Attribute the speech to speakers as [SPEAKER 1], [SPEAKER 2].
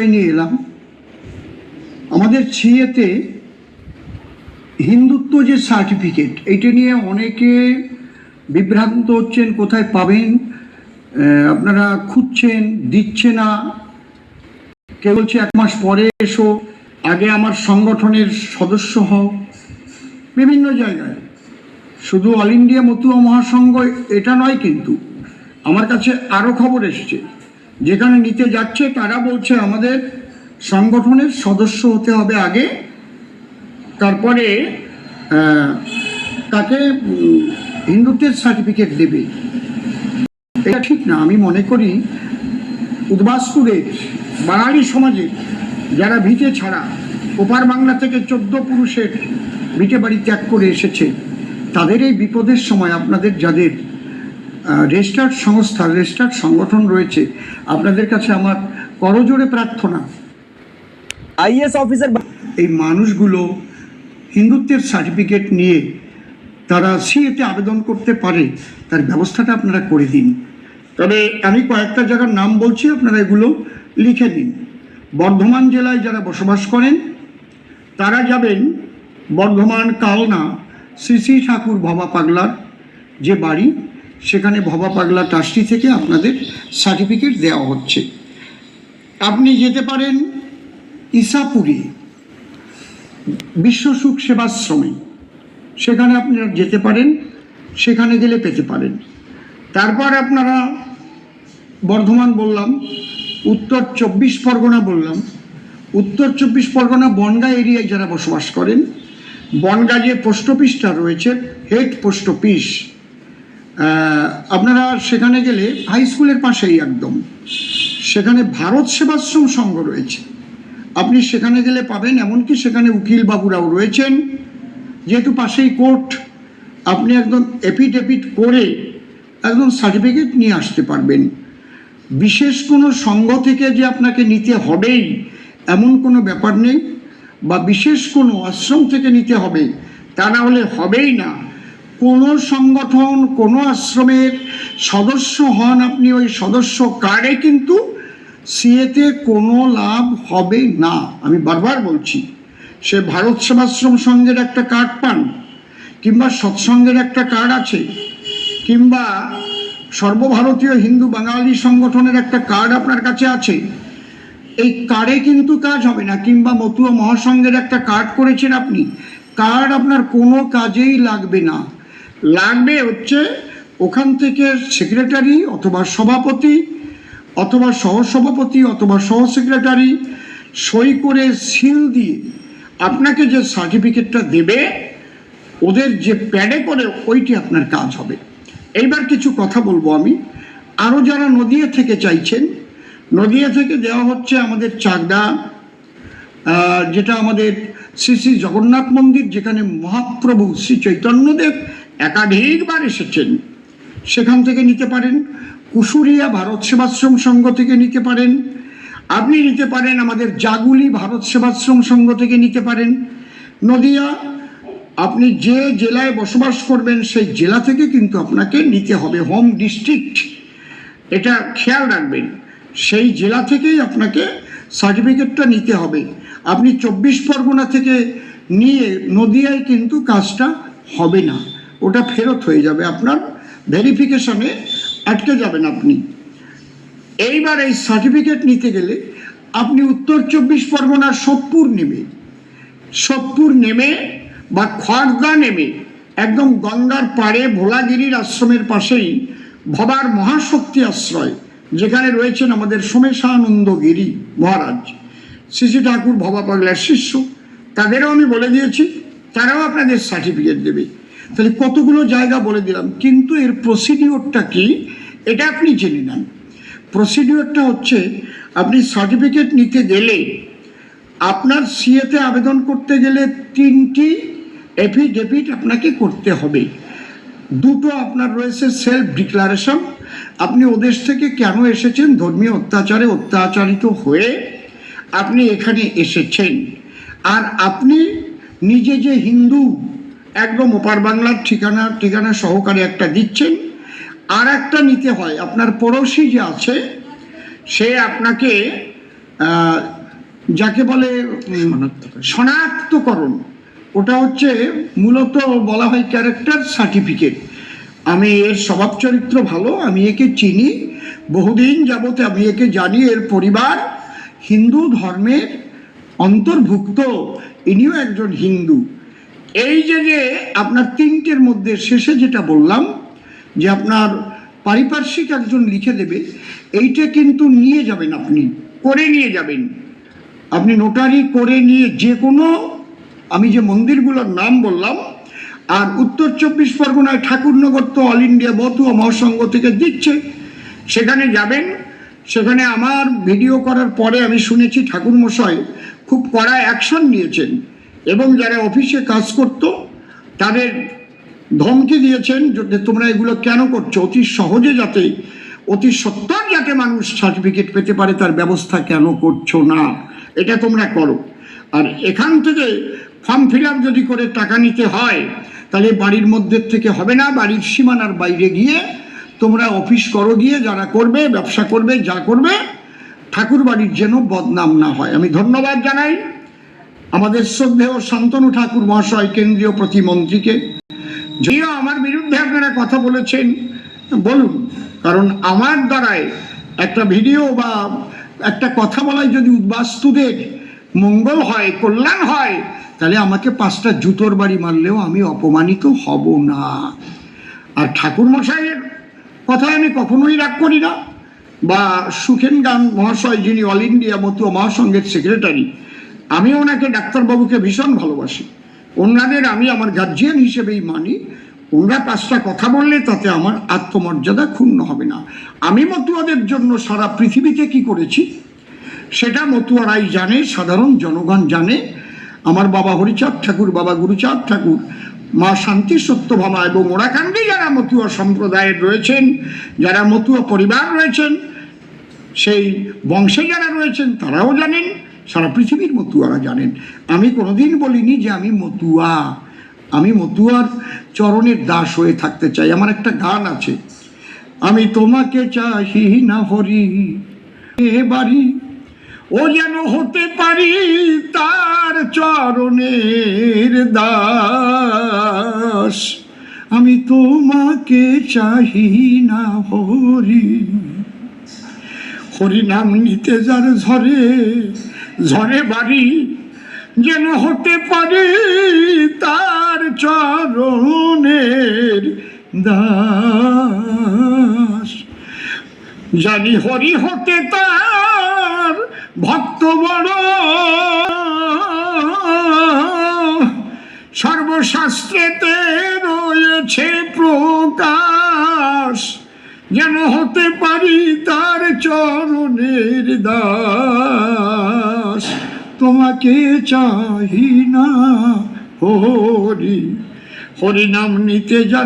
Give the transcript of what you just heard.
[SPEAKER 1] নিয়ে এলাম। আমাদের সিএতে হিন্দুত্ব যে সার্টিফিকেট, এইটা নিয়ে অনেকে বিভ্রান্ত হচ্ছেন, কোথায় পাবেন, আপনারা খুঁজছেন, দিচ্ছে না। কেউ বলছে 1 মাস পরে এসো, আগে আমার সংগঠনের সদস্য হও। বিভিন্ন জায়গায়, শুধু অল ইন্ডিয়া মতুয়া মহাসংঘ এটা নয়, কিন্তু আমার কাছে আরও খবর এসছে, যেখানে নিতে যাচ্ছে তারা বলছে আমাদের সংগঠনের সদস্য হতে হবে আগে, তারপরে তাকে হিন্দুত্বের সার্টিফিকেট দেবে। এটা ঠিক না। আমি মনে করি উদ্বাস্তুদের, বাঙালি সমাজের যারা ভিটে ছাড়া ওপার বাংলা থেকে 14 পুরুষের ভিটে বাড়ি ত্যাগ করে এসেছে, তাদের এই বিপদের সময় আপনাদের যাদের রেজিস্টার্ড সংস্থা, রেজিস্টার্ড সংগঠন রয়েছে, আপনাদের কাছে আমার করজোড়ে প্রার্থনা,
[SPEAKER 2] আইএস অফিসার
[SPEAKER 1] এই মানুষগুলো হিন্দুত্বের সার্টিফিকেট নিয়ে তারা সিএতে আবেদন করতে পারে, তার ব্যবস্থাটা আপনারা করে দিন। তবে আমি কয়েকটা জায়গার নাম বলছি, আপনারা এগুলো লিখে দিন। বর্ধমান জেলায় যারা বসবাস করেন তারা যাবেন বর্ধমান কালনা শ্রী ঠাকুর ভবা পাগলার যে বাড়ি, সেখানে ভবা পাগলা ট্রাস্টি থেকে আপনাদের সার্টিফিকেট দেওয়া হচ্ছে। আপনি যেতে পারেন ইসাপুরি বিশ্ব সুখ সেবাশ্রমে, সেখানে আপনারা যেতে পারেন, সেখানে গেলে পেতে পারেন। তারপর আপনারা বর্ধমান বললাম, উত্তর 24 পরগনা বললাম, উত্তর 24 পরগনা বনগাঁ এরিয়ায় যারা বসবাস করেন, বনগাঁ যে পোস্ট অফিসটা রয়েছে, হেড পোস্ট অফিস, আপনারা সেখানে গেলে হাই স্কুলের পাশেই একদম, সেখানে ভারত সেবাশ্রম সংঘ রয়েছে, আপনি সেখানে গেলে পাবেন। এমনকি সেখানে উকিল বাবুরাও রয়েছেন, যেহেতু পাশেই কোর্ট, আপনি একদম এপিডেভিট করে একদম সার্টিফিকেট নিয়ে আসতে পারবেন। বিশেষ কোনো সংঘ থেকে যে আপনাকে নিতে হবেই এমন কোনো ব্যাপার নেই, বা বিশেষ কোনো আশ্রম থেকে নিতে হবে তা না হলে হবেই না। কোনো সংগঠন, কোনো আশ্রমের সদস্য হন আপনি, ওই সদস্য কার্ডে কিন্তু সিএতে কোনো লাভ হবে না। আমি বারবার বলছি, সে ভারত সেবাশ্রম সংঘের একটা কার্ড পান, কিংবা সৎসঙ্গের একটা কার্ড আছে, কিংবা সর্বভারতীয় হিন্দু বাঙালি সংগঠনের একটা কার্ড আপনার কাছে আছে, এই কার্ডে কিন্তু কাজ হবে না। কিংবা মতুয়া মহাসংঘের একটা কার্ড করেছেন আপনি, কার্ড আপনার কোনো কাজেই লাগবে না। লাগবে হচ্ছে ওখান থেকে সেক্রেটারি অথবা সভাপতি অথবা সহসভাপতি অথবা সহ সেক্রেটারি সই করে সিল দিয়ে আপনাকে যে সার্টিফিকেটটা দেবে, ওদের যে প্যাডে করে ওইটি আপনার কাজ হবে। এইবার কিছু কথা বলবো আমি। আরও যারা নদিয়া থেকে চাইছেন, নদিয়া থেকে দেওয়া হচ্ছে আমাদের চাকদা, যেটা আমাদের শ্রী শ্রী জগন্নাথ মন্দির, যেখানে মহাপ্রভু শ্রী চৈতন্যদেব একাধিকবার এসেছেন, সেখান থেকে নিতে পারেন। কুশুরিয়া ভারত সেবাশ্রম সংঘ থেকে নিতে পারেন। আপনি নিতে পারেন আমাদের জাগুলি ভারত সেবাশ্রম সংঘ থেকে নিতে পারেন। নদিয়া, আপনি যে জেলায় বসবাস করবেন সেই জেলা থেকে কিন্তু আপনাকে নিতে হবে, হোম ডিস্ট্রিক্ট, এটা খেয়াল রাখবেন। সেই জেলা থেকেই আপনাকে সার্টিফিকেটটা নিতে হবে। আপনি 24 পরগনা থেকে নিয়ে নদিয়ায় কিন্তু কাজটা হবে না, ওটা ফেরত হয়ে যাবে, আপনার ভেরিফিকেশনে আটকে যাবেন আপনি। এইবার এই সার্টিফিকেট নিতে গেলে আপনি উত্তর 24 পরগনার সোদপুর নেমে বা খড়দা নেমে একদম গঙ্গার পাড়ে ভোলাগিরির আশ্রমের পাশেই ভবার মহাশক্তি আশ্রয়, যেখানে রয়েছেন আমাদের সোমেশানন্দ গিরি মহারাজ, শ্রী ঠাকুর ভবা পাগলার শিষ্য, তাদেরও আমি বলে দিয়েছি, তারাও আপনাদের সার্টিফিকেট দেবে। তাহলে কতগুলো জায়গা বলে দিলাম, কিন্তু এর প্রসিডিওরটা কি এটা আপনি জেনে নেন। প্রসিডিওরটা হচ্ছে, আপনি সার্টিফিকেট নিতে গেলে আপনার সিএতে আবেদন করতে গেলে 3টি এফিডেভিট আপনাকে করতে হবে। 2টো আপনার রয়েছে সেলফ ডিক্লারেশন, আপনি ওদেশ থেকে কেন এসেছেন, ধর্মীয় অত্যাচারে অত্যাচারিত হয়ে আপনি এখানে এসেছেন, আর আপনি নিজে যে হিন্দু একদম ওপার বাংলার ঠিকানা সহকারে একটা দিচ্ছেন। আর একটা নিতে হয়, আপনার পড়োশি যে আছে সে আপনাকে আহ, যাকে বলে শনাক্তকরণ, ওটা হচ্ছে মূলত বলা হয় ক্যারেক্টার সার্টিফিকেট। আমি এর স্বভাব চরিত্র ভালো, আমি একে চিনি, বহুদিন যাবতে আমি একে জানি, এর পরিবার হিন্দু ধর্মের অন্তর্ভুক্ত, ইনিও একজন হিন্দু। এই যে আপনার তিনটের মধ্যে শেষে যেটা বললাম যে আপনার পারিপার্শ্বিক একজন লিখে দেবে, এইটা কিন্তু নিয়ে যাবেন, আপনি করে নিয়ে যাবেন, আপনি নোটারি করে নিয়ে যে কোনো, আমি যে মন্দিরগুলোর নাম বললাম, আর উত্তর 24 পরগনায় ঠাকুরনগর তো অল ইন্ডিয়া মতুয়া মহাসংঘ থেকে দিচ্ছে, সেখানে যাবেন। সেখানে আমার ভিডিও করার পরে আমি শুনেছি ঠাকুরমশাই খুব কড়া অ্যাকশন নিয়েছেন, এবং যারা অফিসে কাজ করতো তাদের ধমকি দিয়েছেন যে তোমরা এগুলো কেন করছো, অতি সহজে যাতে, অতি সত্বর যাতে মানুষ সার্টিফিকেট পেতে পারে তার ব্যবস্থা কেন করছো না, এটা তোমরা করো। আর এখান থেকে ফর্ম ফিল আপ যদি করে টাকা নিতে হয় তাহলে বাড়ির মধ্যে থেকে হবে না, বাড়ির সীমানার বাইরে গিয়ে তোমরা অফিস করো, গিয়ে যারা করবে, ব্যবসা করবে, যা করবে, ঠাকুর বাড়ির যেন বদনাম না হয়। আমি ধন্যবাদ জানাই আমাদের শ্রদ্ধেয় শান্তনু ঠাকুর মহাশয়, কেন্দ্রীয় প্রতিমন্ত্রীকে। যদিও আমার বিরুদ্ধে আপনারা কথা বলেছেন, বলুন, কারণ আমার দ্বারায় একটা ভিডিও বা একটা কথা বলায় যদি উদ্বাস্তুদের মঙ্গল হয়, কল্যাণ হয়, তাহলে আমাকে 5টা জুতোর বাড়ি মারলেও আমি অপমানিত হব না। আর ঠাকুর মশাইয়ের কথায় আমি কখনোই রাগ করি না, বা সুখেন গান মহাশয় যিনি অল ইন্ডিয়া মতুয়া মহাসংঘের সেক্রেটারি, আমি ওনাকে, ডাক্তারবাবুকে ভীষণ ভালোবাসি, ওনাদের আমি আমার গার্জিয়ান হিসেবেই মানি। ওনারা 5টা কথা বললে তাতে আমার আত্মমর্যাদা ক্ষুণ্ণ হবে না। আমি মতুয়াদের জন্য সারা পৃথিবীতে কি করেছি সেটা মতুয়ারাই জানে, সাধারণ জনগণ জানে। আমার বাবা হরিচাঁদ ঠাকুর, বাবা গুরুচাঁদ ঠাকুর, মা শান্তি সত্যভামা এবং ওরাকান্দি যারা মতুয়া সম্প্রদায়ের রয়েছেন, যারা মতুয়া পরিবার রয়েছেন, সেই বংশে যারা রয়েছেন তারাও জানেন, সারা পৃথিবীর মতুয়ারা জানেন। আমি কোনোদিন বলিনি যে আমি মতুয়া, আমি মতুয়ার চরণের দাস হয়ে থাকতে চাই। আমার একটা গান আছে, আমি তোমাকে চাহি না হরি এ বাড়ি, ও যেন হতে পারি তার চরণের দাস। আমি তোমাকে চাহি না হরি, হরি নাম নিতে যার ঝরে ঝরে বাড়ি, যেন হতে পারি তার চরণের দাস। জানি হরি হতে তার ভক্ত বড়, সর্বশাস্ত্রেতে রয়েছে প্রকাশ, যেন হতে পারি তার চরণের দাস। তোমাকে চাহি না হরি, হরি নাম নিতে যা